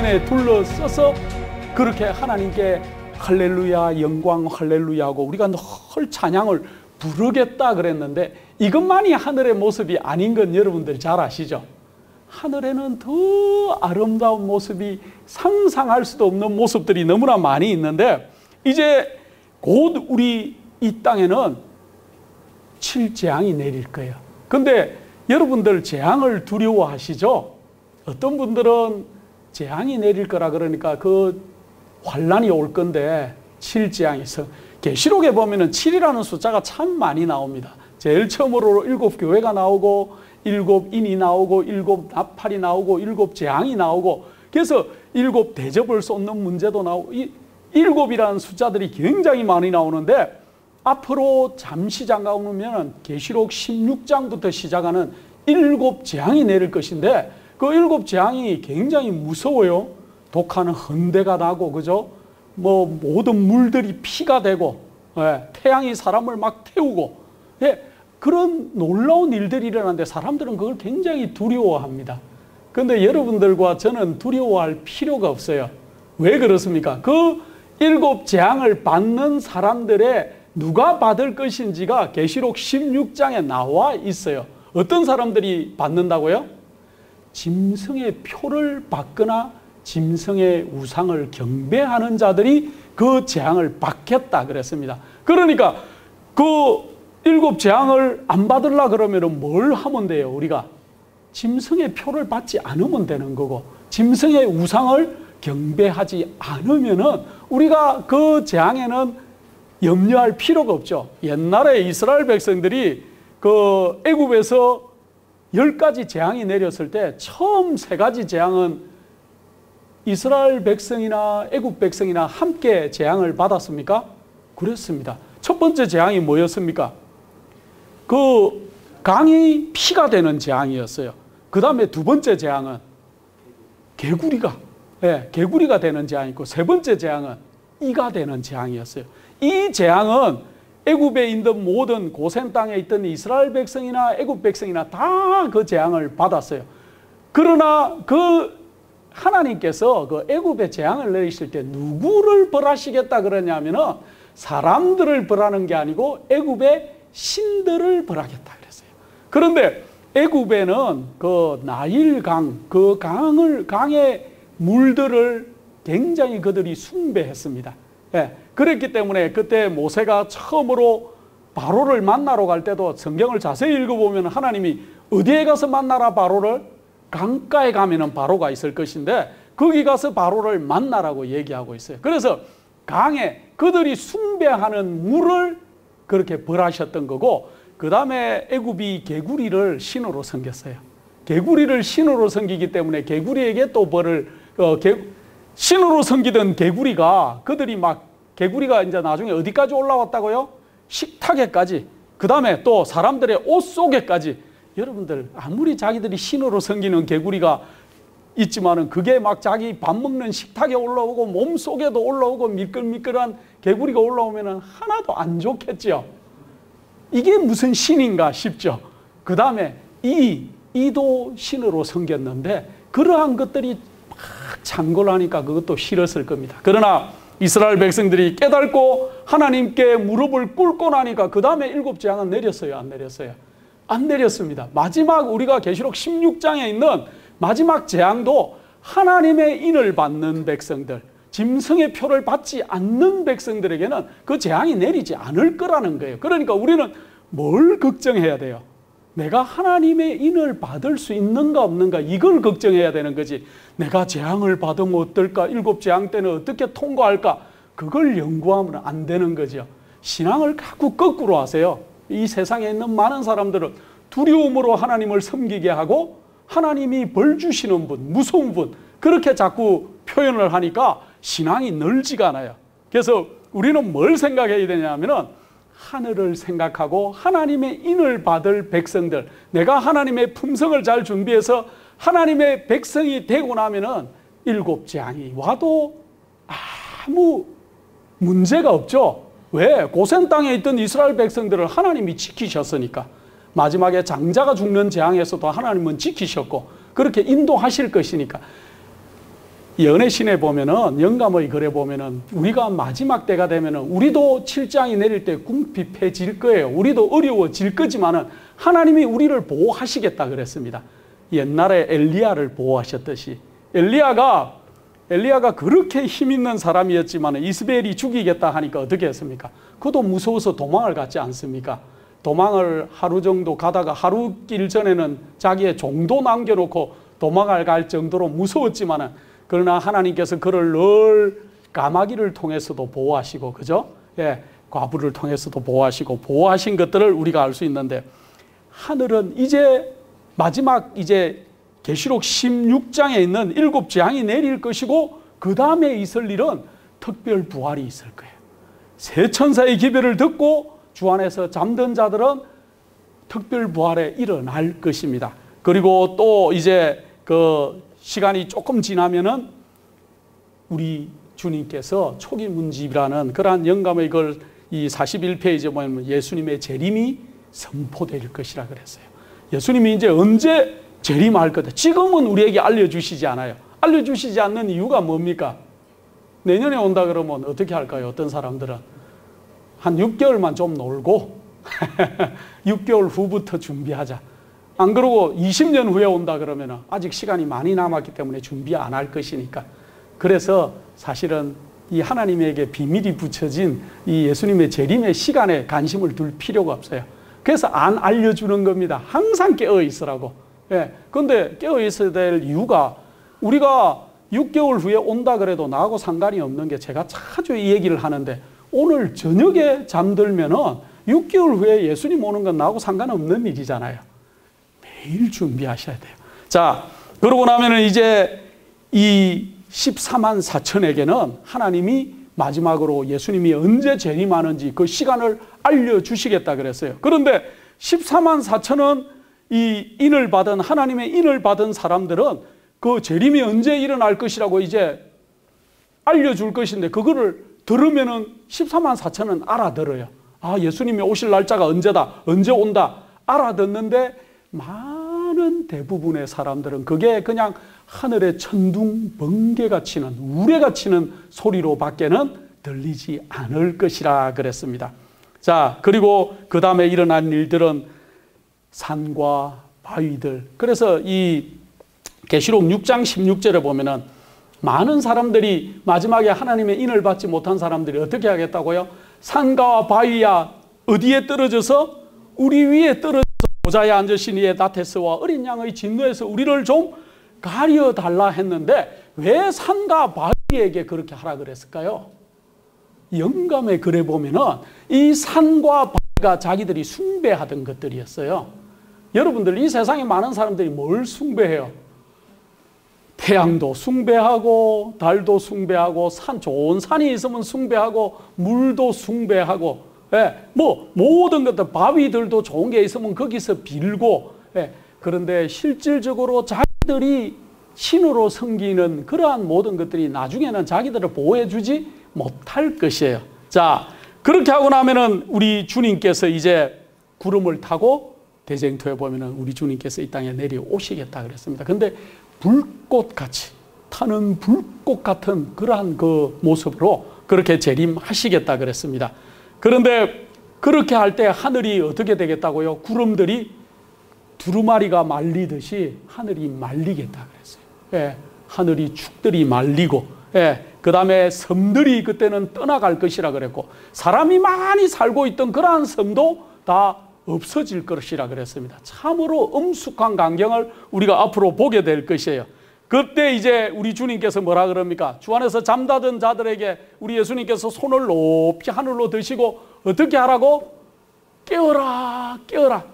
영광에 둘러서서 그렇게 하나님께 할렐루야 영광 할렐루야하고 우리가 늘 찬양을 부르겠다 그랬는데 이것만이 하늘의 모습이 아닌 건 여러분들 잘 아시죠? 하늘에는 더 아름다운 모습이 상상할 수도 없는 모습들이 너무나 많이 있는데 이제 곧 우리 이 땅에는 칠재앙이 내릴 거예요. 근데 여러분들 재앙을 두려워하시죠? 어떤 분들은 재앙이 내릴 거라 그러니까 그 환란이 올 건데 칠재앙이 있어. 계시록에 보면은 7이라는 숫자가 참 많이 나옵니다. 제일 처음으로 7교회가 나오고 7인이 나오고 7나팔이 나오고 7재앙이 나오고 그래서 7 대접을 쏟는 문제도 나오고 이 7이라는 숫자들이 굉장히 많이 나오는데 앞으로 잠시 잠깐 보면 계시록 16장부터 시작하는 7재앙이 내릴 것인데 그 7재앙이 굉장히 무서워요. 독하는 헌대가 나고 그죠? 뭐 모든 물들이 피가 되고 태양이 사람을 막 태우고 그런 놀라운 일들이 일어나는데 사람들은 그걸 굉장히 두려워합니다. 그런데 여러분들과 저는 두려워할 필요가 없어요. 왜 그렇습니까? 그 7재앙을 받는 사람들의 누가 받을 것인지가 계시록 16장에 나와 있어요. 어떤 사람들이 받는다고요? 짐승의 표를 받거나 짐승의 우상을 경배하는 자들이 그 재앙을 받겠다 그랬습니다. 그러니까 그 7재앙을 안 받으려 그러면 뭘 하면 돼요? 우리가 짐승의 표를 받지 않으면 되는 거고 짐승의 우상을 경배하지 않으면은 우리가 그 재앙에는 염려할 필요가 없죠. 옛날에 이스라엘 백성들이 그 애굽에서 10가지 재앙이 내렸을 때 처음 3가지 재앙은 이스라엘 백성이나 애굽 백성이나 함께 재앙을 받았습니까? 그렇습니다. 첫 번째 재앙이 뭐였습니까? 그 강이 피가 되는 재앙이었어요. 그 다음에 두 번째 재앙은 개구리가 되는 재앙이고 세 번째 재앙은 이가 되는 재앙이었어요. 이 재앙은 애굽에 있는 모든 고센 땅에 있던 이스라엘 백성이나 애굽 백성이나 다 그 재앙을 받았어요. 그러나 그 하나님께서 그 애굽에 재앙을 내리실 때 누구를 벌하시겠다 그러냐면은 사람들을 벌하는 게 아니고 애굽의 신들을 벌하겠다 그랬어요. 그런데 애굽에는 그 나일강, 그 강의 물들을 굉장히 그들이 숭배했습니다. 그랬기 때문에 그때 모세가 처음으로 바로를 만나러 갈 때도 성경을 자세히 읽어보면 하나님이 어디에 가서 만나라 바로를? 강가에 가면은 바로가 있을 것인데 거기 가서 바로를 만나라고 얘기하고 있어요. 그래서 강에 그들이 숭배하는 물을 그렇게 벌하셨던 거고 그 다음에 애굽이 개구리를 신으로 섬겼어요. 개구리를 신으로 섬기기 때문에 개구리에게 또 벌을 신으로 섬기던 개구리가 그들이 막 개구리가 이제 나중에 어디까지 올라왔다고요? 식탁에까지 그 다음에 또 사람들의 옷 속에까지 여러분들 아무리 자기들이 신으로 섬기는 개구리가 있지만은 그게 막 자기 밥 먹는 식탁에 올라오고 몸 속에도 올라오고 미끌미끌한 개구리가 올라오면은 하나도 안 좋겠죠. 이게 무슨 신인가 싶죠. 그 다음에 이도 신으로 섬겼는데 그러한 것들이 막 창궐하니까 그것도 싫었을 겁니다. 그러나 이스라엘 백성들이 깨닫고 하나님께 무릎을 꿇고 나니까 그 다음에 7재앙은 내렸어요? 안 내렸어요? 안 내렸습니다. 마지막 우리가 계시록 16장에 있는 마지막 재앙도 하나님의 인을 받는 백성들, 짐승의 표를 받지 않는 백성들에게는 그 재앙이 내리지 않을 거라는 거예요. 그러니까 우리는 뭘 걱정해야 돼요? 내가 하나님의 인을 받을 수 있는가 없는가 이걸 걱정해야 되는 거지. 내가 재앙을 받으면 어떨까? 7재앙 때는 어떻게 통과할까? 그걸 연구하면 안 되는 거죠. 신앙을 자꾸 거꾸로 하세요. 이 세상에 있는 많은 사람들은 두려움으로 하나님을 섬기게 하고 하나님이 벌 주시는 분, 무서운 분 그렇게 자꾸 표현을 하니까 신앙이 늘지가 않아요. 그래서 우리는 뭘 생각해야 되냐면은 하늘을 생각하고 하나님의 인을 받을 백성들, 내가 하나님의 품성을 잘 준비해서 하나님의 백성이 되고 나면은 7재앙이 와도 아무 문제가 없죠. 왜? 고센 땅에 있던 이스라엘 백성들을 하나님이 지키셨으니까. 마지막에 장자가 죽는 재앙에서도 하나님은 지키셨고 그렇게 인도하실 것이니까 연애신에 보면은, 영감의 글에 보면은, 우리가 마지막 때가 되면은, 우리도 칠장이 내릴 때 궁핍해질 거예요. 우리도 어려워질 거지만은, 하나님이 우리를 보호하시겠다 그랬습니다. 옛날에 엘리야를 보호하셨듯이. 엘리야가 그렇게 힘 있는 사람이었지만 이스벨이 죽이겠다 하니까 어떻게 했습니까? 그도 무서워서 도망을 갔지 않습니까? 도망을 하루 정도 가다가 하루 길 전에는 자기의 종도 남겨놓고 도망을 갈 정도로 무서웠지만은, 그러나 하나님께서 그를 늘 까마귀를 통해서도 보호하시고, 그죠? 예, 과부를 통해서도 보호하시고, 보호하신 것들을 우리가 알 수 있는데, 하늘은 이제 마지막 이제 계시록 16장에 있는 7재앙이 내릴 것이고, 그 다음에 있을 일은 특별 부활이 있을 거예요. 세 천사의 기별을 듣고 주 안에서 잠든 자들은 특별 부활에 일어날 것입니다. 그리고 또 이제 그 시간이 조금 지나면은 우리 주님께서 초기문집이라는 그러한 영감의 글 이 41페이지에 보면 예수님의 재림이 선포될 것이라 그랬어요. 예수님이 이제 언제 재림할 거다. 지금은 우리에게 알려주시지 않아요. 알려주시지 않는 이유가 뭡니까? 내년에 온다 그러면 어떻게 할까요? 어떤 사람들은 한 6개월만 좀 놀고 6개월 후부터 준비하자. 안 그러고 20년 후에 온다 그러면 아직 시간이 많이 남았기 때문에 준비 안 할 것이니까. 그래서 사실은 이 하나님에게 비밀이 붙여진 이 예수님의 재림의 시간에 관심을 둘 필요가 없어요. 그래서 안 알려주는 겁니다. 항상 깨어 있으라고. 예. 근데 깨어 있어야 될 이유가, 우리가 6개월 후에 온다 그래도 나하고 상관이 없는 게, 제가 자주 이 얘기를 하는데, 오늘 저녁에 잠들면은 6개월 후에 예수님 오는 건 나하고 상관없는 일이잖아요. 매일 준비하셔야 돼요. 자, 그러고 나면은 이제 이 14만 4천에게는 하나님이 마지막으로 예수님이 언제 재림하는지 그 시간을 알려주시겠다 그랬어요. 그런데 14만 4천은 이 인을 받은, 하나님의 인을 받은 사람들은 그 재림이 언제 일어날 것이라고 이제 알려줄 것인데, 그거를 들으면은 14만 4천은 알아들어요. 아, 예수님이 오실 날짜가 언제다, 언제 온다 알아듣는데, 많은 대부분의 사람들은 그게 그냥 하늘의 천둥 번개가 치는, 우레가 치는 소리로 밖에는 들리지 않을 것이라 그랬습니다. 자, 그리고 그 다음에 일어난 일들은 산과 바위들. 그래서 이 계시록 6장 16절에 보면은 많은 사람들이 마지막에 하나님의 인을 받지 못한 사람들이 어떻게 하겠다고요? 산과 바위야 어디에 떨어져서? 우리 위에 떨어져서 보좌에 앉으신 이의 다테스와 어린 양의 진노에서 우리를 좀 가려달라 했는데, 왜 산과 바위에게 그렇게 하라 그랬을까요? 영감의 글에 보면은 이 산과 바위가 자기들이 숭배하던 것들이었어요. 여러분들, 이 세상에 많은 사람들이 뭘 숭배해요? 태양도 숭배하고, 달도 숭배하고, 좋은 산이 있으면 숭배하고, 물도 숭배하고, 예, 뭐 모든 것들, 바위들도 좋은 게 있으면 거기서 빌고, 예, 그런데 실질적으로 자기들이 신으로 섬기는 그러한 모든 것들이 나중에는 자기들을 보호해주지 못할 것이에요. 자, 그렇게 하고 나면은 우리 주님께서 이제 구름을 타고, 대쟁토에 보면은 우리 주님께서 이 땅에 내려오시겠다 그랬습니다. 근데 불꽃같이, 타는 불꽃 같은 그러한 그 모습으로 그렇게 재림하시겠다 그랬습니다. 그런데 그렇게 할 때 하늘이 어떻게 되겠다고요? 구름들이 두루마리가 말리듯이 하늘이 말리겠다 그랬어요. 예, 하늘이 축들이 말리고, 예, 그 다음에 섬들이 그때는 떠나갈 것이라 그랬고, 사람이 많이 살고 있던 그러한 섬도 다 없어질 것이라 그랬습니다. 참으로 엄숙한 광경을 우리가 앞으로 보게 될 것이에요. 그때 이제 우리 주님께서 뭐라 그럽니까? 주 안에서 잠자던 자들에게 우리 예수님께서 손을 높이 하늘로 드시고 어떻게 하라고? 깨어라, 깨어라.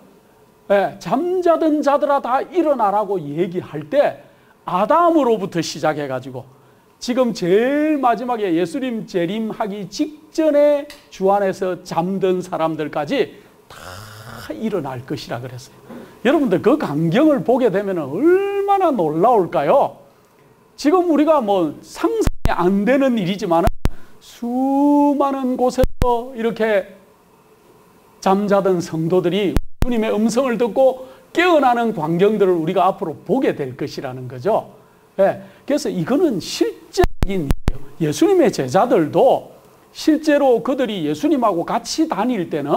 예, 잠자던 자들아 다 일어나라고 얘기할 때, 아담으로부터 시작해가지고 지금 제일 마지막에 예수님 재림하기 직전에 주 안에서 잠든 사람들까지 다 일어날 것이라 그랬어요. 여러분들, 그 광경을 보게 되면 얼마나 놀라울까요? 지금 우리가 뭐 상상이 안 되는 일이지만 수많은 곳에서 이렇게 잠자던 성도들이 주님의 음성을 듣고 깨어나는 광경들을 우리가 앞으로 보게 될 것이라는 거죠. 예, 그래서 이거는 실제적인 일이에요. 예수님의 제자들도 실제로 그들이 예수님하고 같이 다닐 때는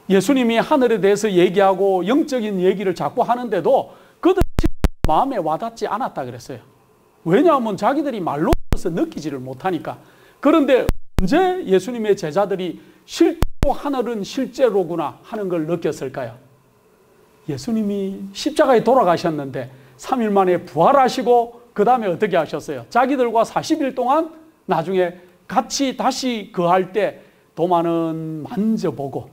예수님이 하늘에 대해서 얘기하고 영적인 얘기를 자꾸 하는데도 그들 마음에 와닿지 않았다 그랬어요. 왜냐하면 자기들이 말로서 느끼지를 못하니까. 그런데 언제 예수님의 제자들이 실제로 하늘은 실제로구나 하는 걸 느꼈을까요? 예수님이 십자가에 돌아가셨는데 3일 만에 부활하시고 그 다음에 어떻게 하셨어요? 자기들과 40일 동안 나중에 같이 다시 거할 때 도마는 만져보고,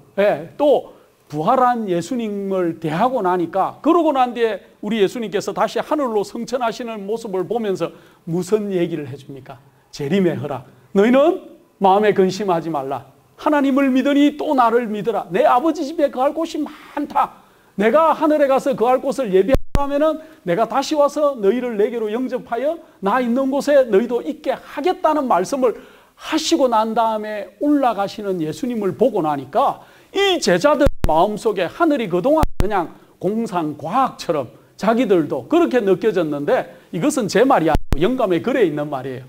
또 부활한 예수님을 대하고 나니까, 그러고 난 뒤에 우리 예수님께서 다시 하늘로 승천하시는 모습을 보면서 무슨 얘기를 해줍니까? 재림의 허락. 너희는 마음에 근심하지 말라. 하나님을 믿으니 또 나를 믿으라. 내 아버지 집에 거할 곳이 많다. 내가 하늘에 가서 거할 곳을 예비하면은 내가 다시 와서 너희를 내게로 영접하여 나 있는 곳에 너희도 있게 하겠다는 말씀을 하시고 난 다음에 올라가시는 예수님을 보고 나니까 이 제자들 마음속에 하늘이 그동안 그냥 공상과학처럼 자기들도 그렇게 느껴졌는데, 이것은 제 말이 아니고 영감의 글에 있는 말이에요.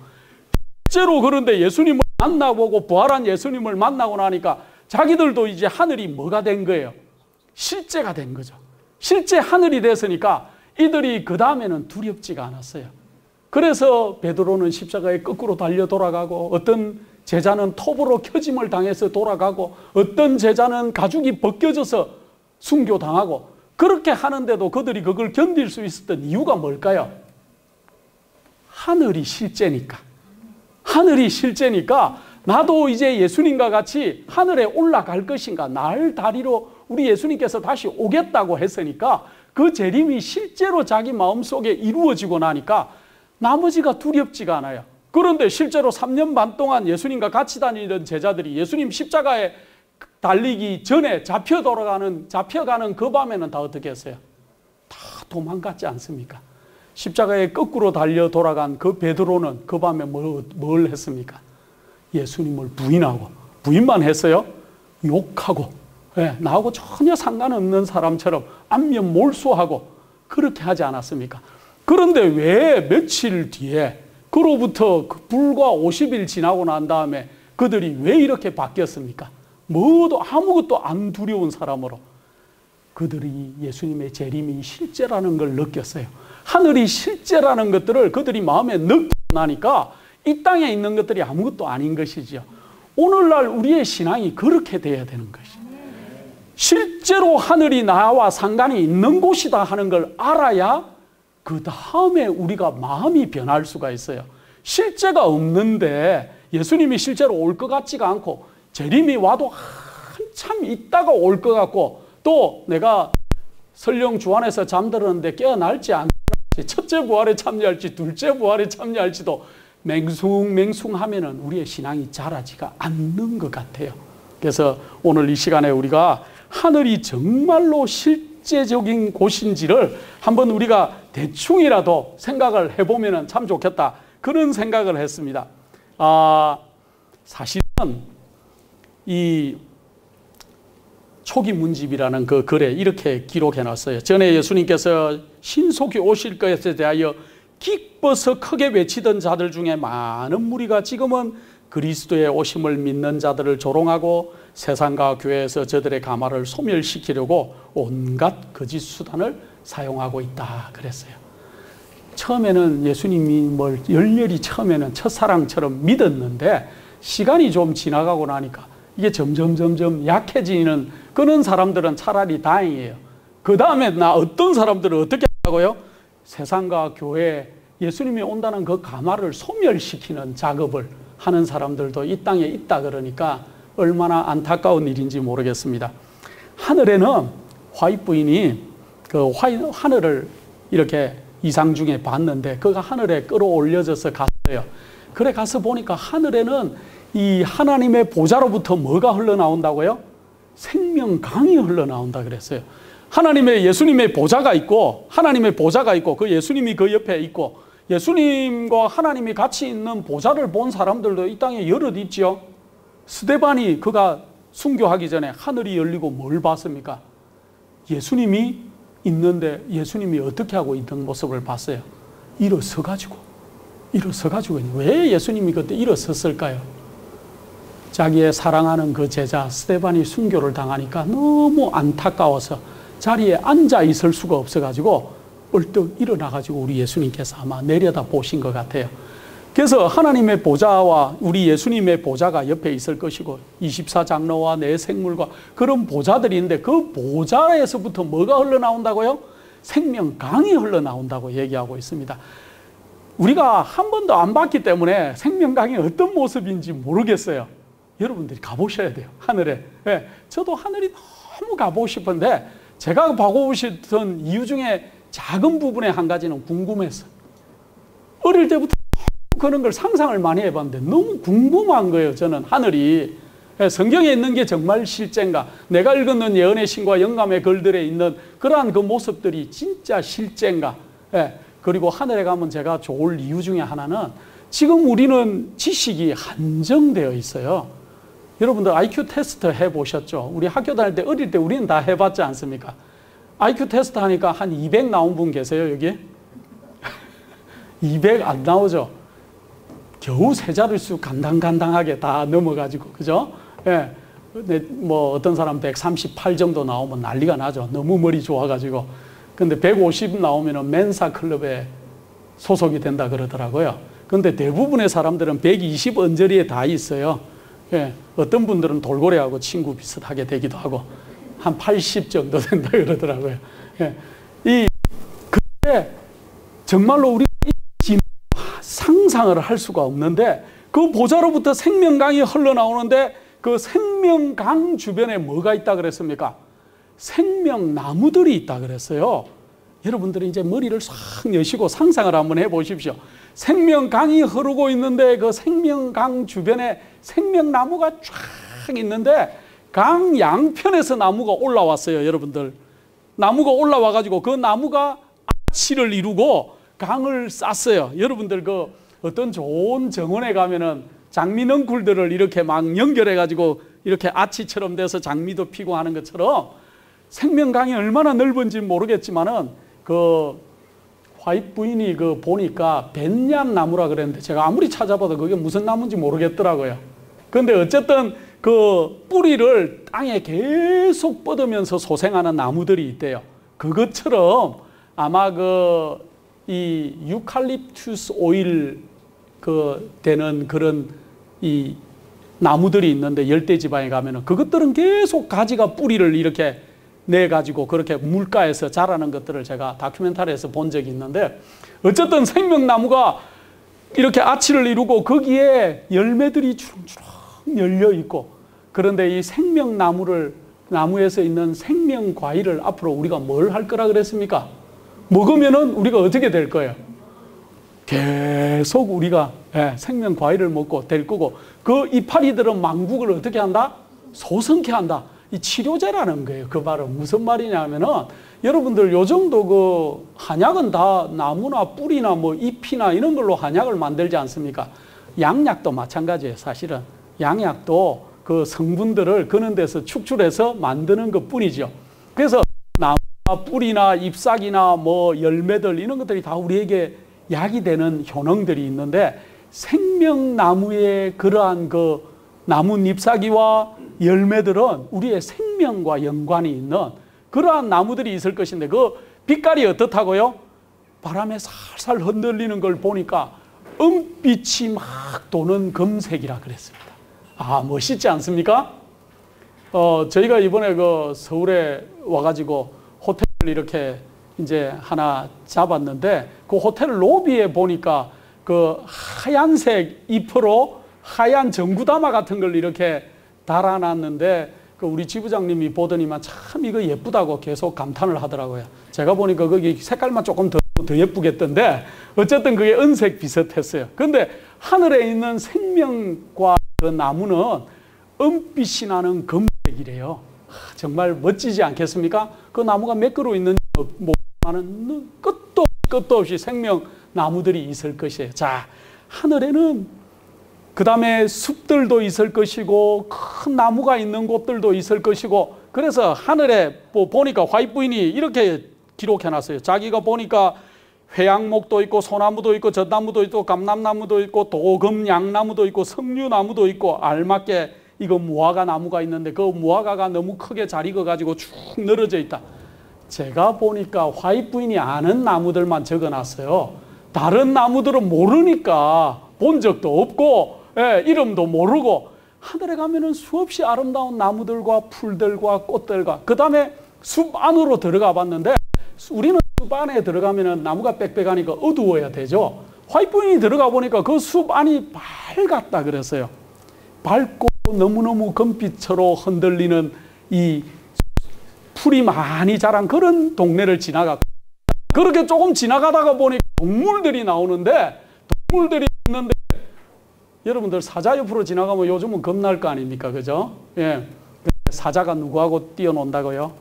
실제로 그런데 예수님을 만나보고 부활한 예수님을 만나고 나니까 자기들도 이제 하늘이 뭐가 된 거예요? 실제가 된 거죠. 실제 하늘이 됐으니까 이들이 그 다음에는 두렵지가 않았어요. 그래서 베드로는 십자가에 거꾸로 달려 돌아가고, 어떤 제자는 톱으로 켜짐을 당해서 돌아가고, 어떤 제자는 가죽이 벗겨져서 순교당하고, 그렇게 하는데도 그들이 그걸 견딜 수 있었던 이유가 뭘까요? 하늘이 실제니까. 하늘이 실제니까 나도 이제 예수님과 같이 하늘에 올라갈 것인가, 날 다리로 우리 예수님께서 다시 오겠다고 했으니까 그 재림이 실제로 자기 마음속에 이루어지고 나니까 나머지가 두렵지가 않아요. 그런데 실제로 3년 반 동안 예수님과 같이 다니던 제자들이 예수님 십자가에 달리기 전에 잡혀가는 그 밤에는 다 어떻게 했어요? 다 도망갔지 않습니까? 십자가에 거꾸로 달려 돌아간 그 베드로는 그 밤에 뭘 했습니까? 예수님을 부인하고, 부인만 했어요? 욕하고, 나하고 전혀 상관없는 사람처럼 안면 몰수하고 그렇게 하지 않았습니까? 그런데 왜 며칠 뒤에, 그로부터 불과 50일 지나고 난 다음에 그들이 왜 이렇게 바뀌었습니까? 뭐도 아무것도 안 두려운 사람으로. 그들이 예수님의 재림이 실제라는 걸 느꼈어요. 하늘이 실제라는 것들을 그들이 마음에 느끼고 나니까 이 땅에 있는 것들이 아무것도 아닌 것이죠. 오늘날 우리의 신앙이 그렇게 돼야 되는 것이죠. 실제로 하늘이 나와 상관이 있는 곳이다 하는 걸 알아야 그 다음에 우리가 마음이 변할 수가 있어요. 실제가 없는데 예수님이 실제로 올 것 같지가 않고, 재림이 와도 한참 있다가 올 것 같고, 또 내가 설령 주안에서 잠들었는데 깨어날지 안 깨어날지, 첫째 부활에 참여할지 둘째 부활에 참여할지도 맹숭맹숭하면은 우리의 신앙이 자라지가 않는 것 같아요. 그래서 오늘 이 시간에 우리가 하늘이 정말로 실제적인 곳인지를 한번 우리가 대충이라도 생각을 해보면 참 좋겠다, 그런 생각을 했습니다. 사실은 이 초기문집이라는 그 글에 이렇게 기록해놨어요. 전에 예수님께서 신속히 오실 것에 대하여 기뻐서 크게 외치던 자들 중에 많은 무리가 지금은 그리스도의 오심을 믿는 자들을 조롱하고 세상과 교회에서 저들의 가마를 소멸시키려고 온갖 거짓 수단을 사용하고 있다 그랬어요. 처음에는 예수님이 뭘 열렬히 처음에는 첫사랑처럼 믿었는데 시간이 좀 지나가고 나니까 이게 점점 약해지는 그런 사람들은 차라리 다행이에요. 그 다음에 어떤 사람들은 어떻게 하고요? 세상과 교회, 예수님이 온다는 그 가마를 소멸시키는 작업을 하는 사람들도 이 땅에 있다 그러니까 얼마나 안타까운 일인지 모르겠습니다. 하늘에는 화이트 부인이 그 하늘을 이렇게 이상 중에 봤는데 그가 하늘에 끌어올려져서 갔어요. 그래 가서 보니까 하늘에는 이 하나님의 보좌로부터 뭐가 흘러나온다고요? 생명강이 흘러나온다 그랬어요. 하나님의 예수님의 보좌가 있고, 하나님의 보좌가 있고, 그 예수님이 그 옆에 있고, 예수님과 하나님이 같이 있는 보좌를 본 사람들도 이 땅에 여럿 있죠. 스데반이 그가 순교하기 전에 하늘이 열리고 뭘 봤습니까? 예수님이 있는데 예수님이 어떻게 하고 있는 모습을 봤어요. 일어서가지고 일어서가지고 왜 예수님이 그때 일어섰을까요? 자기의 사랑하는 그 제자 스데반이 순교를 당하니까 너무 안타까워서 자리에 앉아 있을 수가 없어가지고 벌떡 일어나가지고 우리 예수님께서 아마 내려다 보신 것 같아요. 그래서 하나님의 보좌와 우리 예수님의 보좌가 옆에 있을 것이고 24장로와 내 생물과 그런 보좌들이 있는데 그 보좌에서부터 뭐가 흘러나온다고요? 생명강이 흘러나온다고 얘기하고 있습니다. 우리가 한 번도 안 봤기 때문에 생명강이 어떤 모습인지 모르겠어요. 여러분들이 가보셔야 돼요. 하늘에. 네, 저도 하늘이 너무 가보고 싶은데 제가 가보고 싶던 이유 중에 작은 부분의 한 가지는 궁금했어요. 어릴 때부터 그런 걸 상상을 많이 해봤는데 너무 궁금한 거예요. 저는 하늘이 성경에 있는 게 정말 실제인가, 내가 읽었는 예언의 신과 영감의 글들에 있는 그러한 그 모습들이 진짜 실제인가. 그리고 하늘에 가면 제가 좋을 이유 중에 하나는 지금 우리는 지식이 한정되어 있어요. 여러분들 IQ 테스트 해보셨죠? 우리 학교 다닐 때 어릴 때 우리는 다 해봤지 않습니까? IQ 테스트 하니까 한 200 나온 분 계세요 여기? 200 안 나오죠? 겨우 세 자릿수 간당간당하게 다 넘어가지고, 그죠? 예. 뭐 어떤 사람 138 정도 나오면 난리가 나죠. 너무 머리 좋아가지고. 근데 150 나오면은 멘사 클럽에 소속이 된다 그러더라고요. 근데 대부분의 사람들은 120 언저리에 다 있어요. 예. 어떤 분들은 돌고래하고 친구 비슷하게 되기도 하고 한 80 정도 된다 그러더라고요. 예. 그게 정말로 우리 상상을 할 수가 없는데 그 보좌로부터 생명강이 흘러나오는데 그 생명강 주변에 뭐가 있다 그랬습니까? 생명나무들이 있다 그랬어요. 여러분들이 이제 머리를 싹 여시고 상상을 한번 해보십시오. 생명강이 흐르고 있는데 그 생명강 주변에 생명나무가 쫙 있는데 강 양편에서 나무가 올라왔어요. 여러분들, 나무가 올라와가지고 그 나무가 아치를 이루고 강을 쌌어요. 여러분들 그 어떤 좋은 정원에 가면은 장미넝쿨들을 이렇게 막 연결해가지고 이렇게 아치처럼 돼서 장미도 피고 하는 것처럼 생명강이 얼마나 넓은지 모르겠지만은 그 화이트 부인이 그 보니까 벤얀 나무라 그랬는데 제가 아무리 찾아봐도 그게 무슨 나무인지 모르겠더라고요. 그런데 어쨌든 그 뿌리를 땅에 계속 뻗으면서 소생하는 나무들이 있대요. 그것처럼 아마 이 유칼립투스 오일 되는 그런 이 나무들이 있는데 열대 지방에 가면은 그것들은 계속 가지가 뿌리를 이렇게 내 가지고 그렇게 물가에서 자라는 것들을 제가 다큐멘터리에서 본 적이 있는데, 어쨌든 생명나무가 이렇게 아치를 이루고 거기에 열매들이 주렁주렁 열려 있고, 그런데 이 나무에서 있는 생명 과일을 앞으로 우리가 뭘 할 거라 그랬습니까? 먹으면은 우리가 어떻게 될 거예요? 계속 우리가 생명 과일을 먹고 될 거고, 그 이파리들은 망국을 어떻게 한다? 소성케 한다. 이 치료제라는 거예요. 그 말은 무슨 말이냐면은 여러분들 요 정도 그 한약은 다 나무나 뿌리나 뭐 잎이나 이런 걸로 한약을 만들지 않습니까? 양약도 마찬가지예요. 사실은 양약도 그 성분들을 그런 데서 축출해서 만드는 것 뿐이죠. 그래서 나무나 뿌리나 잎사귀나 뭐 열매들 이런 것들이 다 우리에게 약이 되는 효능들이 있는데, 생명나무의 그러한 그 나무 잎사귀와 열매들은 우리의 생명과 연관이 있는 그러한 나무들이 있을 것인데, 그 빛깔이 어떻다고요? 바람에 살살 흔들리는 걸 보니까 은빛이 막 도는 금색이라 그랬습니다. 아, 멋있지 않습니까? 저희가 이번에 그 서울에 와가지고 호텔을 이렇게 이제 하나 잡았는데, 그 호텔 로비에 보니까 그 하얀색 잎으로 하얀 전구다마 같은 걸 이렇게 달아놨는데, 그 우리 지부장님이 보더니만 참 이거 예쁘다고 계속 감탄을 하더라고요. 제가 보니까 거기 색깔만 조금 더 예쁘겠던데, 어쨌든 그게 은색 비슷했어요. 근데 하늘에 있는 생명과 그 나무는 은빛이 나는 금색이래요. 정말 멋지지 않겠습니까? 그 나무가 몇 그루 있는지 모르지만은 끝도 없이 생명 나무들이 있을 것이에요. 자, 하늘에는 그 다음에 숲들도 있을 것이고 큰 나무가 있는 곳들도 있을 것이고, 그래서 하늘에 보니까 화이트 부인이 이렇게 기록해놨어요. 자기가 보니까 회양목도 있고 소나무도 있고 젖나무도 있고 감람나무도 있고 도금양나무도 있고 석류나무도 있고 알맞게 이거 무화과 나무가 있는데 그 무화과가 너무 크게 잘 익어가지고 쭉 늘어져 있다. 제가 보니까 화이트 부인이 아는 나무들만 적어놨어요. 다른 나무들은 모르니까 본 적도 없고 이름도 모르고 하늘에 가면은 수없이 아름다운 나무들과 풀들과 꽃들과 그 다음에 숲 안으로 들어가 봤는데 우리는 숲 안에 들어가면은 나무가 빽빽하니까 어두워야 되죠. 화이트 부인이 들어가 보니까 그 숲 안이 밝았다 그랬어요. 밝고 너무너무 금빛으로 흔들리는 이 풀이 많이 자란 그런 동네를 지나갔고 그렇게 조금 지나가다가 보니 동물들이 나오는데 동물들이 있는데 여러분들 사자 옆으로 지나가면 요즘은 겁날 거 아닙니까? 그죠? 예. 사자가 누구하고 뛰어논다고요?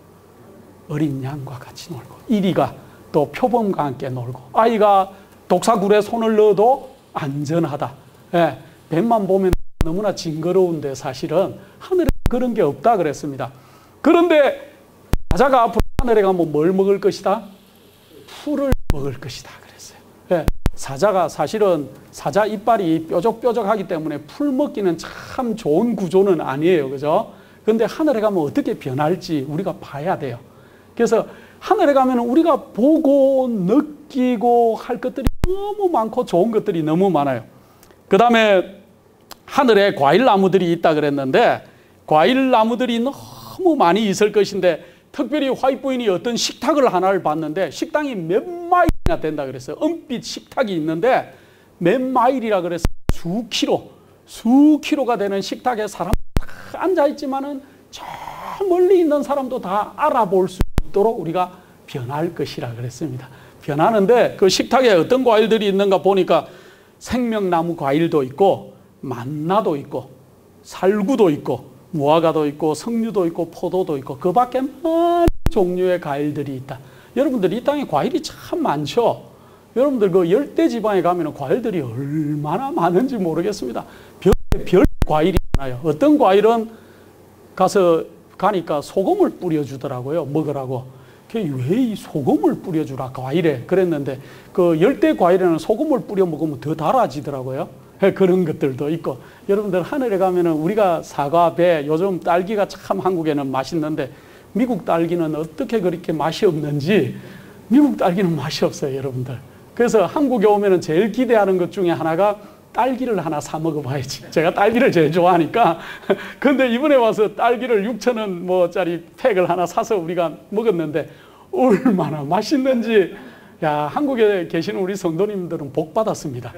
어린 양과 같이 놀고 이리가 또 표범과 함께 놀고 아이가 독사굴에 손을 넣어도 안전하다. 예. 뱀만 보면 너무나 징그러운데 사실은 하늘에 그런 게 없다 그랬습니다. 그런데 사자가 앞으로 하늘에 가면 뭘 먹을 것이다? 풀을 먹을 것이다 그랬어요. 예. 사자가 사실은 사자 이빨이 뾰족뾰족하기 때문에 풀 먹기는 참 좋은 구조는 아니에요. 그죠? 그런데 하늘에 가면 어떻게 변할지 우리가 봐야 돼요. 그래서 하늘에 가면 우리가 보고 느끼고 할 것들이 너무 많고 좋은 것들이 너무 많아요. 그 다음에 하늘에 과일나무들이 있다 그랬는데 과일나무들이 너무 많이 있을 것인데 특별히 화이트 부인이 어떤 식탁을 하나를 봤는데 식당이 몇 마일이나 된다 그랬어요. 은빛 식탁이 있는데 몇 마일이라 그래서 수 킬로가 되는 식탁에 사람 다 앉아있지만은 저 멀리 있는 사람도 다 알아볼 수 있도록 우리가 변할 것이라 그랬습니다. 변하는데 그 식탁에 어떤 과일들이 있는가 보니까 생명나무 과일도 있고 만나도 있고 살구도 있고 무화과도 있고 석류도 있고 포도도 있고 그 밖에 많은 종류의 과일들이 있다. 여러분들 이 땅에 과일이 참 많죠. 여러분들 그 열대지방에 가면 과일들이 얼마나 많은지 모르겠습니다. 별 과일이 많아요. 어떤 과일은 가니까 소금을 뿌려주더라고요. 먹으라고. 왜 이 소금을 뿌려주라 과일에 그랬는데 그 열대 과일에는 소금을 뿌려 먹으면 더 달아지더라고요. 그런 것들도 있고 여러분들 하늘에 가면은 우리가 사과, 배, 요즘 딸기가 참 한국에는 맛있는데 미국 딸기는 어떻게 그렇게 맛이 없는지 미국 딸기는 맛이 없어요, 여러분들. 그래서 한국에 오면은 제일 기대하는 것 중에 하나가 딸기를 하나 사 먹어봐야지. 제가 딸기를 제일 좋아하니까. 근데 이번에 와서 딸기를 6,000원 뭐짜리 팩을 하나 사서 우리가 먹었는데 얼마나 맛있는지. 야, 한국에 계시는 우리 성도님들은 복 받았습니다.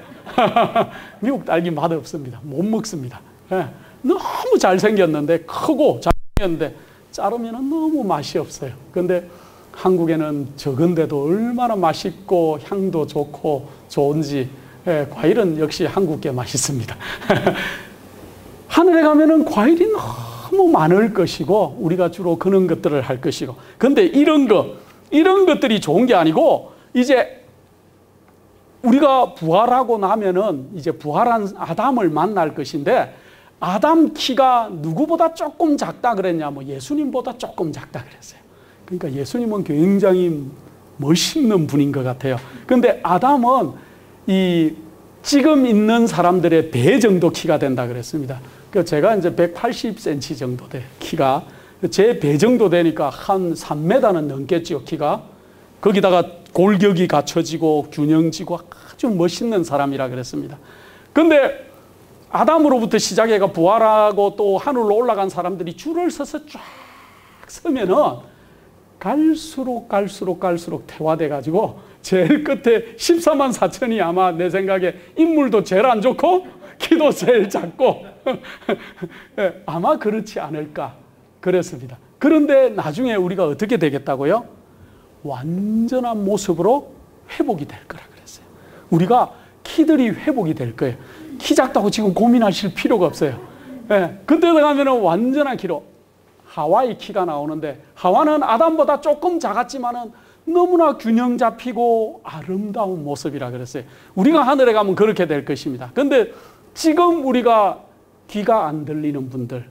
미국 딸기 맛 없습니다. 못 먹습니다. 예, 너무 잘생겼는데 크고 잘생겼는데 자르면 너무 맛이 없어요. 근데 한국에는 적은데도 얼마나 맛있고 향도 좋고 좋은지 과일은 역시 한국게 맛있습니다. 하늘에 가면은 과일이 너무 많을 것이고 우리가 주로 그런 것들을 할 것이고 근데 이런 것들이 좋은 게 아니고 이제 우리가 부활하고 나면은 이제 부활한 아담을 만날 것인데 아담 키가 누구보다 조금 작다 그랬냐? 예수님보다 조금 작다 그랬어요. 그러니까 예수님은 굉장히 멋있는 분인 것 같아요. 근데 아담은 이 지금 있는 사람들의 배 정도 키가 된다 그랬습니다. 제가 이제 180cm 정도 돼 키가 제 배 정도 되니까 한 3m는 넘겠죠 키가. 거기다가 골격이 갖춰지고 균형지고 아주 멋있는 사람이라 그랬습니다. 근데 아담으로부터 시작해가 부활하고 또 하늘로 올라간 사람들이 줄을 서서 쫙 서면은 갈수록 퇴화돼 가지고 제일 끝에 14만 4천이 아마 내 생각에 인물도 제일 안 좋고 키도 제일 작고 아마 그렇지 않을까 그랬습니다. 그런데 나중에 우리가 어떻게 되겠다고요? 완전한 모습으로 회복이 될 거라 그랬어요. 우리가 키들이 회복이 될 거예요. 키 작다고 지금 고민하실 필요가 없어요. 그때 가면은 완전한 키로 하와의 키가 나오는데 하와는 아담보다 조금 작았지만은 너무나 균형 잡히고 아름다운 모습이라 그랬어요. 우리가 하늘에 가면 그렇게 될 것입니다. 근데 지금 우리가 귀가 안 들리는 분들,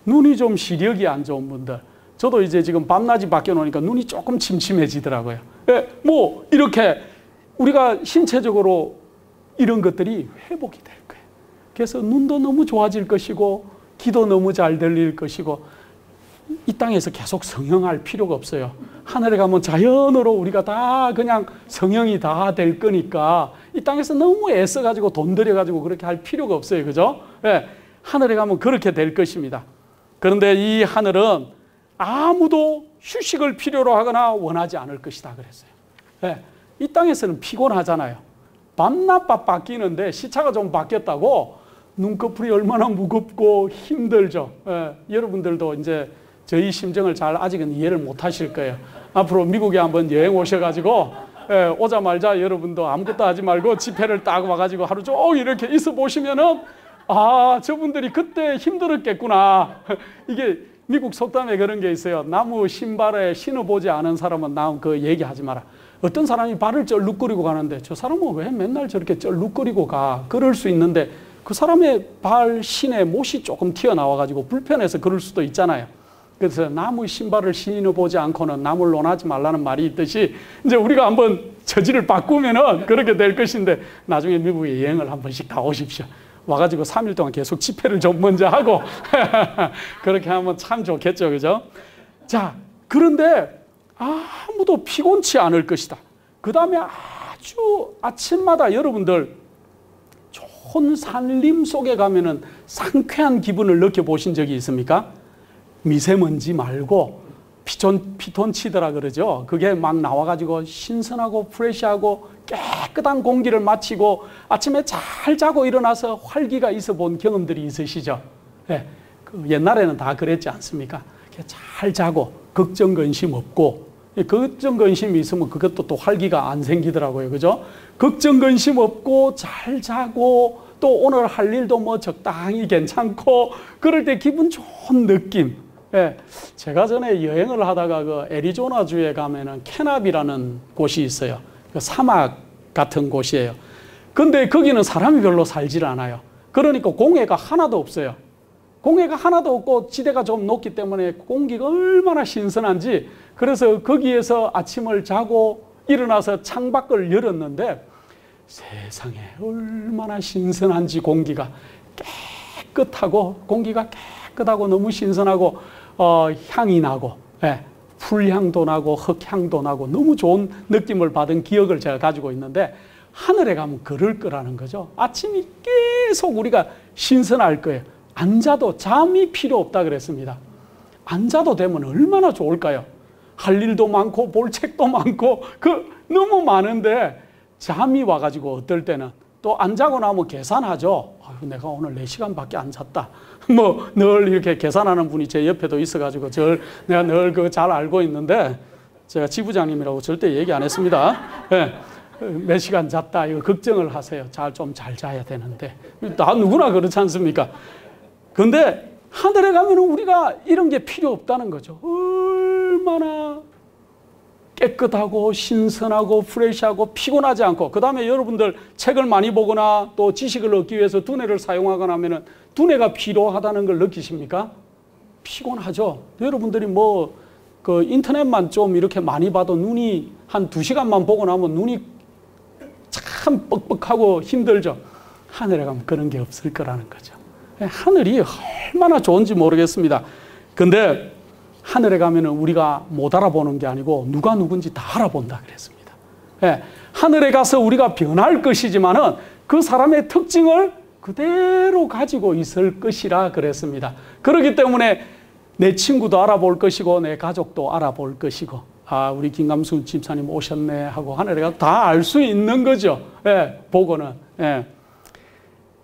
눈이 좀 시력이 안 좋은 분들, 저도 이제 지금 밤낮이 바뀌어 놓으니까 눈이 조금 침침해지더라고요. 이렇게 우리가 신체적으로 이런 것들이 회복이 될 거예요. 그래서 눈도 너무 좋아질 것이고 귀도 너무 잘 들릴 것이고 이 땅에서 계속 성형할 필요가 없어요. 하늘에 가면 자연으로 우리가 다 그냥 성형이 다 될 거니까 이 땅에서 너무 애써가지고 돈 들여가지고 그렇게 할 필요가 없어요. 그죠? 예, 하늘에 가면 그렇게 될 것입니다. 그런데 이 하늘은 아무도 휴식을 필요로 하거나 원하지 않을 것이다 그랬어요. 예, 이 땅에서는 피곤하잖아요. 밤낮 바뀌는데 시차가 좀 바뀌었다고 눈꺼풀이 얼마나 무겁고 힘들죠. 예, 여러분들도 이제 저희 심정을 잘 아직은 이해를 못 하실 거예요. 앞으로 미국에 한번 여행 오셔가지고 오자마자 여러분도 아무것도 하지 말고 지폐를 딱 와가지고 하루 종일 이렇게 있어 보시면은 아, 저분들이 그때 힘들었겠구나. 이게 미국 속담에 그런 게 있어요. 나무 신발에 신어보지 않은 사람은 나 그 얘기하지 마라. 어떤 사람이 발을 쩔룩거리고 가는데 저 사람은 왜 맨날 저렇게 쩔룩거리고 가? 그럴 수 있는데 그 사람의 발 신에 못이 조금 튀어나와가지고 불편해서 그럴 수도 있잖아요. 그래서 나무 신발을 신어보지 않고는 남을 논하지 말라는 말이 있듯이 이제 우리가 한번 처지를 바꾸면은 그렇게 될 것인데 나중에 미국에 여행을 한 번씩 다 오십시오. 와가지고 3일 동안 계속 집회를 좀 먼저 하고 그렇게 하면 참 좋겠죠. 그죠? 자, 그런데 아무도 피곤치 않을 것이다. 그 다음에 아주 아침마다 여러분들 좋은 산림 속에 가면은 상쾌한 기분을 느껴보신 적이 있습니까? 미세먼지 말고 피톤치드라 그러죠. 그게 막 나와가지고 신선하고 프레시하고 깨끗한 공기를 마시고 아침에 잘 자고 일어나서 활기가 있어 본 경험들이 있으시죠? 네, 그 옛날에는 다 그랬지 않습니까? 잘 자고 걱정 근심 없고 걱정 근심이 있으면 그것도 또 활기가 안 생기더라고요. 그죠? 걱정 근심 없고 잘 자고 또 오늘 할 일도 뭐 적당히 괜찮고 그럴 때 기분 좋은 느낌. 예, 제가 전에 여행을 하다가 그 애리조나주에 가면은 캐납이라는 곳이 있어요. 그 사막 같은 곳이에요. 근데 거기는 사람이 별로 살질 않아요. 그러니까 공해가 하나도 없어요. 공해가 하나도 없고 지대가 좀 높기 때문에 공기가 얼마나 신선한지 그래서 거기에서 아침을 자고 일어나서 창밖을 열었는데 세상에 얼마나 신선한지 공기가 깨끗하고 공기가 깨끗하고 너무 신선하고 향이 나고 풀향도 나고 흙향도 나고 너무 좋은 느낌을 받은 기억을 제가 가지고 있는데 하늘에 가면 그럴 거라는 거죠. 아침이 계속 우리가 신선할 거예요. 안 자도 잠이 필요 없다 그랬습니다. 안 자도 되면 얼마나 좋을까요? 할 일도 많고 볼 책도 많고 너무 많은데 잠이 와가지고 어떨 때는 또 안 자고 나면 계산하죠. 내가 오늘 4시간밖에 안 잤다. 뭐 늘 이렇게 계산하는 분이 제 옆에도 있어가지고 내가 늘 그거 잘 알고 있는데 제가 지부장님이라고 절대 얘기 안 했습니다. 네. 몇 시간 잤다 이거 걱정을 하세요. 좀 잘 자야 되는데 다 누구나 그렇지 않습니까? 근데 하늘에 가면 우리가 이런 게 필요 없다는 거죠. 얼마나 깨끗하고 신선하고 프레시하고 피곤하지 않고 그 다음에 여러분들 책을 많이 보거나 또 지식을 얻기 위해서 두뇌를 사용하거나 하면은 두뇌가 피로하다는 걸 느끼십니까? 피곤하죠. 여러분들이 뭐 그 인터넷만 좀 이렇게 많이 봐도 눈이 한 2시간만 보고 나면 눈이 참 뻑뻑하고 힘들죠. 하늘에 가면 그런 게 없을 거라는 거죠. 하늘이 얼마나 좋은지 모르겠습니다. 근데 하늘에 가면은 우리가 못 알아보는 게 아니고 누가 누군지 다 알아본다 그랬습니다. 하늘에 가서 우리가 변할 것이지만은 그 사람의 특징을 그대로 가지고 있을 것이라 그랬습니다. 그렇기 때문에 내 친구도 알아볼 것이고 내 가족도 알아볼 것이고 우리 김감수 집사님 오셨네 하고 하늘에 가서 다 알 수 있는 거죠. 보고는.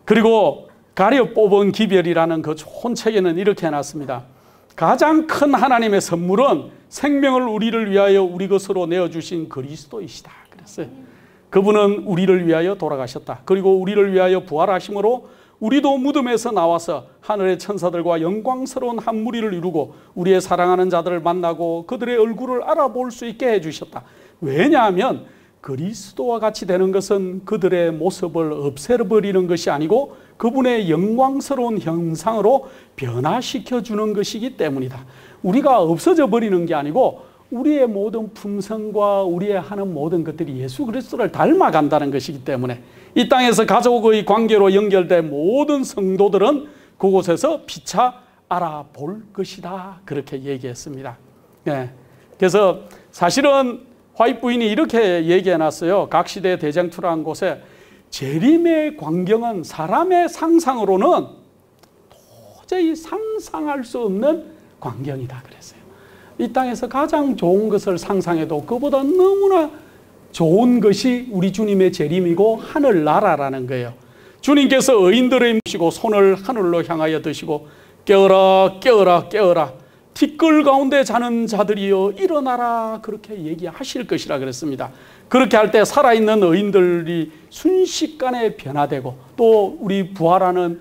그리고 가려 뽑은 기별이라는 그 좋은 책에는 이렇게 해놨습니다. 가장 큰 하나님의 선물은 생명을 우리를 위하여 우리 것으로 내어주신 그리스도이시다 그랬어요. 그분은 우리를 위하여 돌아가셨다. 그리고 우리를 위하여 부활하심으로 우리도 무덤에서 나와서 하늘의 천사들과 영광스러운 한 무리를 이루고 우리의 사랑하는 자들을 만나고 그들의 얼굴을 알아볼 수 있게 해주셨다. 왜냐하면 그리스도와 같이 되는 것은 그들의 모습을 없애버리는 것이 아니고 그분의 영광스러운 형상으로 변화시켜 주는 것이기 때문이다. 우리가 없어져 버리는 게 아니고 우리의 모든 품성과 우리의 하는 모든 것들이 예수 그리스도를 닮아간다는 것이기 때문에 이 땅에서 가족의 관계로 연결된 모든 성도들은 그곳에서 피차 알아볼 것이다. 그렇게 얘기했습니다. 네. 그래서 사실은 화이트 부인이 이렇게 얘기해놨어요. 각 시대의 대쟁투라는 곳에 재림의 광경은 사람의 상상으로는 도저히 상상할 수 없는 광경이다 그랬어요. 이 땅에서 가장 좋은 것을 상상해도 그보다 너무나 좋은 것이 우리 주님의 재림이고 하늘나라라는 거예요. 주님께서 의인들을 모시고 손을 하늘로 향하여 드시고 깨어라 깨어라 깨어라 티끌 가운데 자는 자들이여 일어나라 그렇게 얘기하실 것이라 그랬습니다. 그렇게 할 때 살아있는 의인들이 순식간에 변화되고 또 우리 부활하는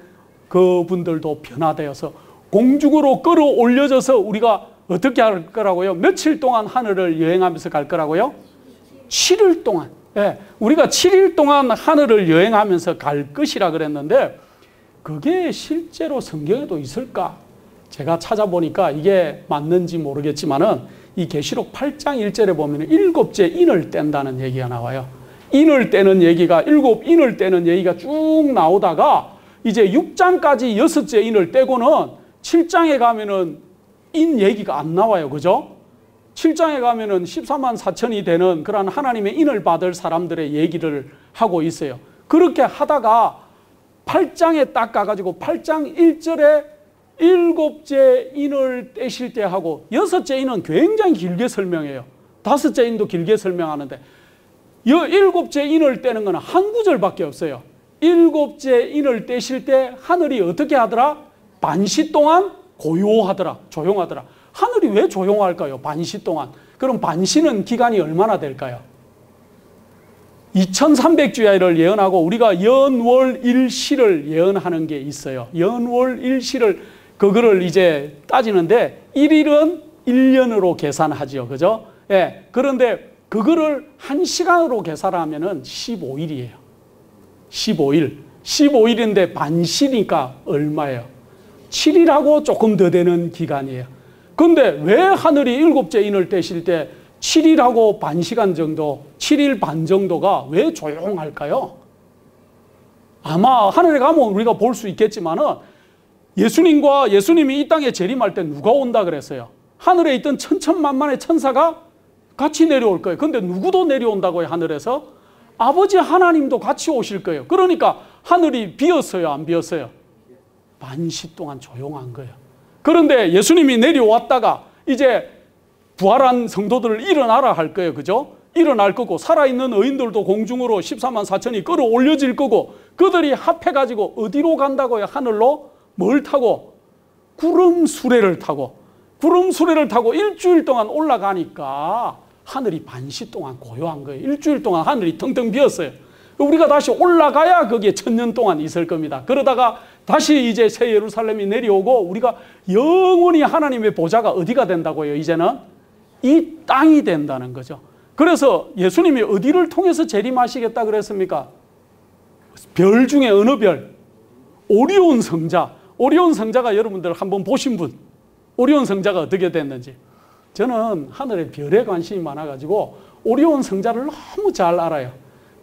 그분들도 변화되어서 공중으로 끌어올려져서 우리가 어떻게 할 거라고요? 며칠 동안 하늘을 여행하면서 갈 거라고요? 7일 동안. 예, 우리가 7일 동안 하늘을 여행하면서 갈 것이라 그랬는데 그게 실제로 성경에도 있을까? 제가 찾아보니까 이게 맞는지 모르겠지만은 이 계시록 8장 1절에 보면 7째 인을 뗀다는 얘기가 나와요. 인을 떼는 얘기가 7인을 떼는 얘기가 쭉 나오다가 이제 6장까지 6째 인을 떼고는 7장에 가면은 인 얘기가 안 나와요. 그죠? 7장에 가면은 14만 4천이 되는 그런 하나님의 인을 받을 사람들의 얘기를 하고 있어요. 그렇게 하다가 8장에 딱 가가지고 8장 1절에 7째 인을 떼실 때 하고 6째 인은 굉장히 길게 설명해요. 5째 인도 길게 설명하는데 7째 인을 떼는 건 한 구절밖에 없어요. 7째 인을 떼실 때 하늘이 어떻게 하더라? 반시 동안 고요하더라. 조용하더라. 하늘이 왜 조용할까요? 반시 동안. 그럼 반시는 기간이 얼마나 될까요? 2300주야를 예언하고 우리가 연월 일시를 예언하는 게 있어요. 연월 일시를 그거를 이제 따지는데 1일은 1년으로 계산하죠. 그죠? 예. 그런데 그거를 1시간으로 계산하면은 15일이에요. 15일. 15일인데 반시니까 얼마예요? 7일하고 조금 더 되는 기간이에요. 근데 왜 하늘이 7째 인을 떼실 때 7일하고 반 시간 정도, 7일 반 정도가 왜 조용할까요? 아마 하늘에 가면 우리가 볼 수 있겠지만은 예수님이 이 땅에 재림할 때 누가 온다 그랬어요? 하늘에 있던 천천만만의 천사가 같이 내려올 거예요. 근데 누구도 내려온다고요, 하늘에서? 아버지 하나님도 같이 오실 거예요. 그러니까 하늘이 비었어요, 안 비었어요? 반시 동안 조용한 거예요. 그런데 예수님이 내려왔다가 이제 부활한 성도들을 일어나라 할 거예요. 그죠? 일어날 거고 살아있는 의인들도 공중으로 14만 4천이 끌어올려질 거고 그들이 합해가지고 어디로 간다고요? 하늘로? 뭘 타고? 구름 수레를 타고 일주일 동안 올라가니까 하늘이 반시 동안 고요한 거예요. 일주일 동안 하늘이 텅텅 비었어요. 우리가 다시 올라가야 거기에 1000년 동안 있을 겁니다. 그러다가 다시 이제 새 예루살렘이 내려오고 우리가 영원히 하나님의 보좌가 어디가 된다고요? 이제는 이 땅이 된다는 거죠. 그래서 예수님이 어디를 통해서 재림하시겠다 그랬습니까? 별 중에 어느 별? 오리온 성자. 오리온 성자가 여러분들 한번 보신 분? 오리온 성자가 어떻게 됐는지. 저는 하늘의 별에 관심이 많아가지고 오리온 성자를 너무 잘 알아요.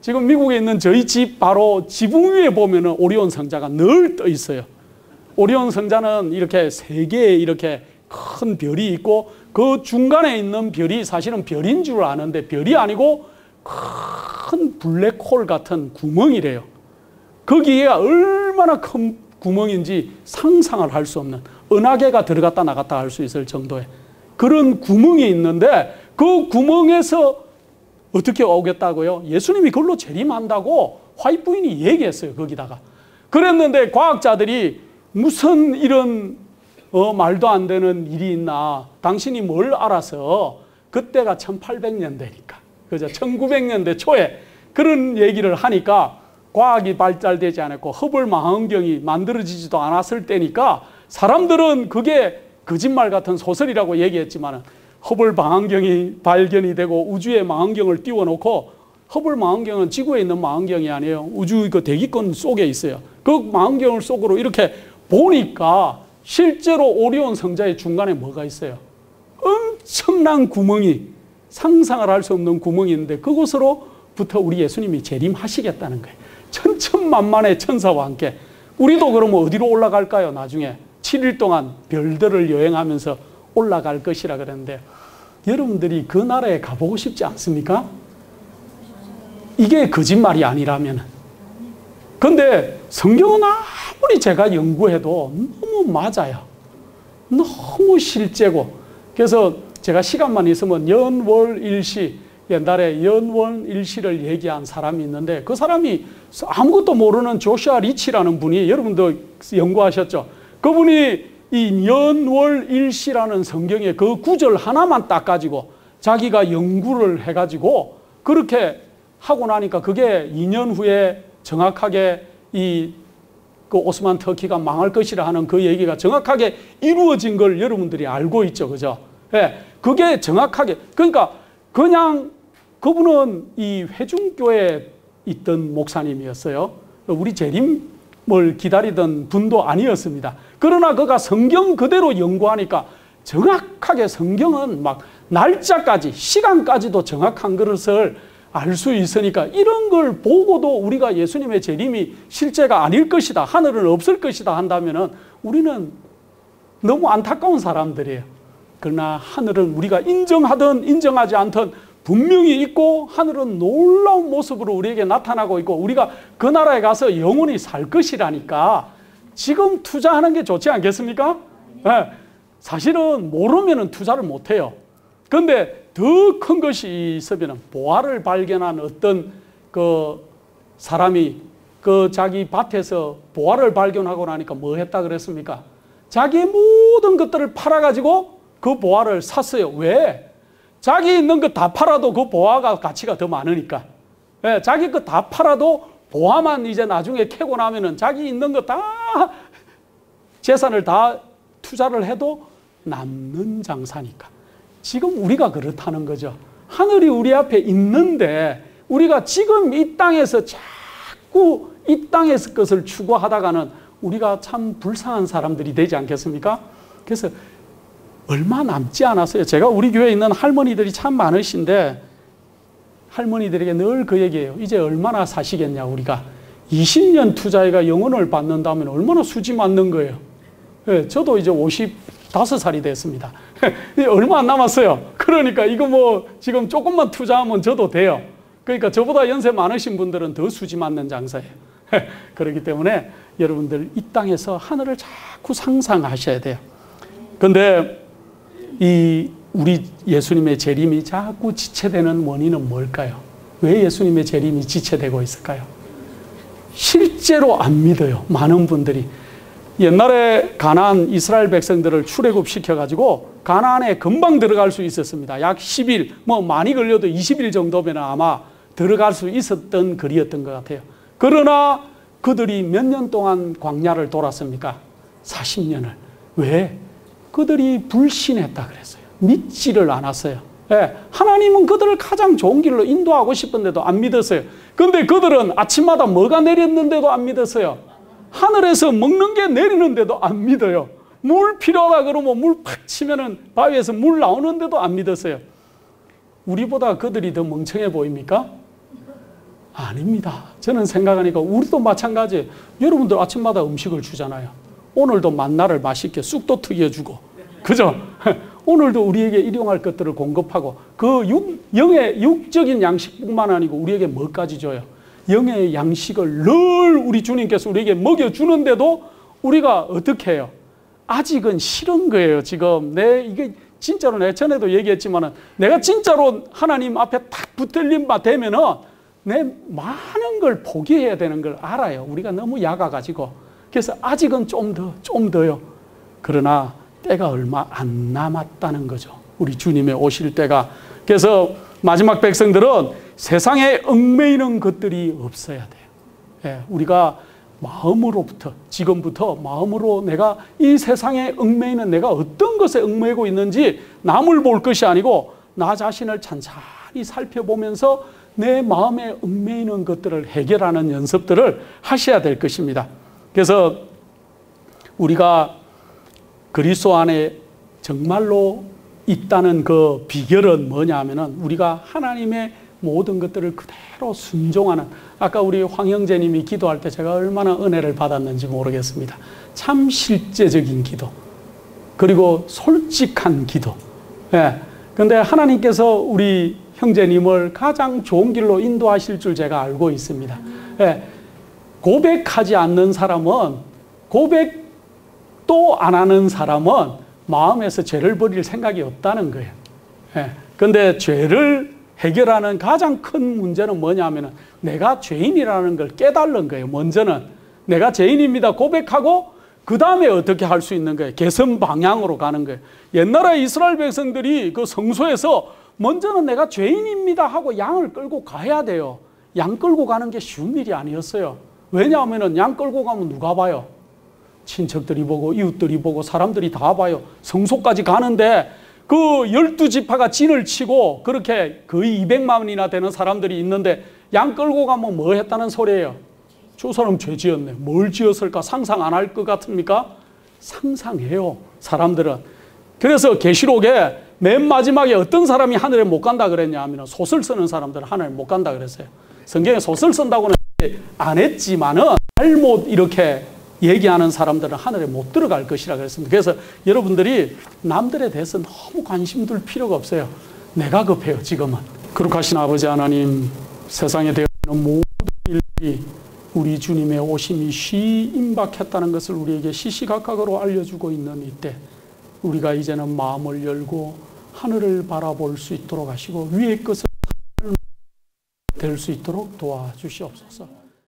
지금 미국에 있는 저희 집 바로 지붕 위에 보면은 오리온 성자가 늘 떠 있어요. 오리온 성자는 이렇게 세 개의 이렇게 큰 별이 있고 그 중간에 있는 별이 사실은 별인 줄 아는데 별이 아니고 큰 블랙홀 같은 구멍이래요. 거기에 얼마나 큰 구멍인지 상상을 할 수 없는 은하계가 들어갔다 나갔다 할 수 있을 정도의 그런 구멍이 있는데 그 구멍에서 어떻게 오겠다고요? 예수님이 그걸로 재림한다고 화이트 부인이 얘기했어요. 거기다가. 그랬는데 과학자들이 무슨 이런 말도 안 되는 일이 있나. 당신이 뭘 알아서 그때가 1800년대니까. 그죠? 1900년대 초에 그런 얘기를 하니까 과학이 발달되지 않았고 허블 망원경이 만들어지지도 않았을 때니까 사람들은 그게 거짓말 같은 소설이라고 얘기했지만 허블 망원경이 발견이 되고 우주에 망원경을 띄워놓고 허블 망원경은 지구에 있는 망원경이 아니에요. 우주 그 대기권 속에 있어요. 그 망원경을 속으로 이렇게 보니까 실제로 오리온 성자의 중간에 뭐가 있어요? 엄청난 구멍이, 상상을 할 수 없는 구멍이 있는데 그곳으로부터 우리 예수님이 재림하시겠다는 거예요. 천천만만의 천사와 함께. 우리도 그러면 어디로 올라갈까요? 나중에 7일 동안 별들을 여행하면서 올라갈 것이라 그랬는데, 여러분들이 그 나라에 가보고 싶지 않습니까? 이게 거짓말이 아니라면. 근데 성경은 아무리 제가 연구해도 너무 맞아요. 너무 실제고. 그래서 제가 시간만 있으면 연월일시, 옛날에 연월일시를 얘기한 사람이 있는데, 그 사람이 아무것도 모르는 조슈아 리치라는 분이, 여러분도 연구하셨죠? 그분이 이 연월일시라는 성경의 그 구절 하나만 딱 가지고 자기가 연구를 해가지고 그렇게 하고 나니까 그게 2년 후에 정확하게 그 오스만 터키가 망할 것이라 하는 그 얘기가 정확하게 이루어진 걸 여러분들이 알고 있죠. 그죠? 예. 그게 정확하게, 그러니까 그냥 그분은 이 회중교회에 있던 목사님이었어요. 우리 재림을 기다리던 분도 아니었습니다. 그러나 그가 성경 그대로 연구하니까 정확하게 성경은 막 날짜까지, 시간까지도 정확한 것을 알 수 있으니까, 이런 걸 보고도 우리가 예수님의 재림이 실제가 아닐 것이다, 하늘은 없을 것이다 한다면은 우리는 너무 안타까운 사람들이에요. 그러나 하늘은 우리가 인정하든 인정하지 않든 분명히 있고, 하늘은 놀라운 모습으로 우리에게 나타나고 있고, 우리가 그 나라에 가서 영원히 살 것이라니까 지금 투자하는 게 좋지 않겠습니까? 네. 사실은 모르면 투자를 못해요. 그런데 더 큰 것이 있으면, 보화를 발견한 어떤 그 사람이 그 자기 밭에서 보화를 발견하고 나니까 뭐 했다 그랬습니까? 자기의 모든 것들을 팔아가지고 그 보화를 샀어요. 왜? 자기 있는 거 다 팔아도 그 보화가 가치가 더 많으니까. 예, 자기 거 다 팔아도 보화만 이제 나중에 캐고 나면은 자기 있는 거 다 재산을 다 투자를 해도 남는 장사니까. 지금 우리가 그렇다는 거죠. 하늘이 우리 앞에 있는데 우리가 지금 이 땅에서 자꾸 이 땅에서 것을 추구하다가는 우리가 참 불쌍한 사람들이 되지 않겠습니까? 그래서 얼마 남지 않았어요. 제가 우리 교회에 있는 할머니들이 참 많으신데 할머니들에게 늘 그 얘기예요. 이제 얼마나 사시겠냐 우리가. 20년 투자해가 영혼을 받는다면 얼마나 수지 맞는 거예요. 네, 저도 이제 55살이 됐습니다. 얼마 안 남았어요. 그러니까 이거 뭐 지금 조금만 투자하면 저도 돼요. 그러니까 저보다 연세 많으신 분들은 더 수지 맞는 장사예요. 그렇기 때문에 여러분들 이 땅에서 하늘을 자꾸 상상하셔야 돼요. 근데 우리 예수님의 재림이 자꾸 지체되는 원인은 뭘까요? 왜 예수님의 재림이 지체되고 있을까요? 실제로 안 믿어요. 많은 분들이. 옛날에 가나안 이스라엘 백성들을 출애굽시켜가지고 가나안에 금방 들어갈 수 있었습니다. 약 10일, 뭐 많이 걸려도 20일 정도면 아마 들어갈 수 있었던 거리였던 것 같아요. 그러나 그들이 몇 년 동안 광야를 돌았습니까? 40년을. 왜? 그들이 불신했다 그랬어요. 믿지를 않았어요. 예, 하나님은 그들을 가장 좋은 길로 인도하고 싶은데도 안 믿었어요. 그런데 그들은 아침마다 뭐가 내렸는데도 안 믿었어요. 하늘에서 먹는 게 내리는데도 안 믿어요. 물 필요하다 그러면 물 팍 치면은 바위에서 물 나오는데도 안 믿었어요. 우리보다 그들이 더 멍청해 보입니까? 아닙니다. 저는 생각하니까 우리도 마찬가지예요. 여러분들 아침마다 음식을 주잖아요. 오늘도 만나를 맛있게 쑥도 튀겨주고, 그죠? 오늘도 우리에게 일용할 것들을 공급하고, 그 영의 육적인 양식뿐만 아니고 우리에게 뭐까지 줘요? 영의 양식을 늘 우리 주님께서 우리에게 먹여주는데도 우리가 어떻게 해요? 아직은 싫은 거예요. 지금 이게 진짜로 내가 전에도 얘기했지만은 내가 진짜로 하나님 앞에 딱 붙들림 바 되면은 내 많은 걸 포기해야 되는 걸 알아요. 우리가 너무 약아가지고. 그래서 아직은 좀 더요. 그러나 때가 얼마 안 남았다는 거죠. 우리 주님의 오실 때가. 그래서 마지막 백성들은 세상에 얽매이는 것들이 없어야 돼요. 예, 우리가 마음으로부터, 지금부터 마음으로 내가 이 세상에 얽매이는 내가 어떤 것에 얽매이고 있는지 남을 볼 것이 아니고 나 자신을 찬찬히 살펴보면서 내 마음에 얽매이는 것들을 해결하는 연습들을 하셔야 될 것입니다. 그래서 우리가 그리스도 안에 정말로 있다는 그 비결은 뭐냐 하면은 우리가 하나님의 모든 것들을 그대로 순종하는, 아까 우리 황 형제님이 기도할 때 제가 얼마나 은혜를 받았는지 모르겠습니다. 참 실제적인 기도, 그리고 솔직한 기도. 예. 근데 하나님께서 우리 형제님을 가장 좋은 길로 인도하실 줄 제가 알고 있습니다. 예. 고백하지 않는 사람은, 고백도 안 하는 사람은 마음에서 죄를 버릴 생각이 없다는 거예요. 예. 근데 죄를 해결하는 가장 큰 문제는 뭐냐면은 내가 죄인이라는 걸 깨달는 거예요. 먼저는 내가 죄인입니다 고백하고 그 다음에 어떻게 할 수 있는 거예요. 개선 방향으로 가는 거예요. 옛날에 이스라엘 백성들이 그 성소에서 먼저는 내가 죄인입니다 하고 양을 끌고 가야 돼요. 양 끌고 가는 게 쉬운 일이 아니었어요. 왜냐하면은 양 끌고 가면 누가 봐요? 친척들이 보고 이웃들이 보고 사람들이 다 봐요. 성소까지 가는데 그 12지파가 진을 치고 그렇게 거의 200만이나 되는 사람들이 있는데 양 끌고 가면 뭐 했다는 소리예요? 저 사람 죄 지었네. 뭘 지었을까? 상상 안 할 것 같습니까? 상상해요, 사람들은. 그래서 계시록에 맨 마지막에 어떤 사람이 하늘에 못 간다 그랬냐 하면 소설 쓰는 사람들은 하늘에 못 간다 그랬어요. 성경에 소설 쓴다고는 안 했지만은 잘못 이렇게 얘기하는 사람들은 하늘에 못 들어갈 것이라 그랬습니다. 그래서 여러분들이 남들에 대해서 너무 관심 둘 필요가 없어요. 내가 급해요, 지금은. 거룩하신 아버지 하나님, 세상에 되어 있는 모든 일들이 우리 주님의 오심이 임박했다는 것을 우리에게 시시각각으로 알려주고 있는 이때, 우리가 이제는 마음을 열고 하늘을 바라볼 수 있도록 하시고 위의 것을 될 수 있도록 도와주시옵소서.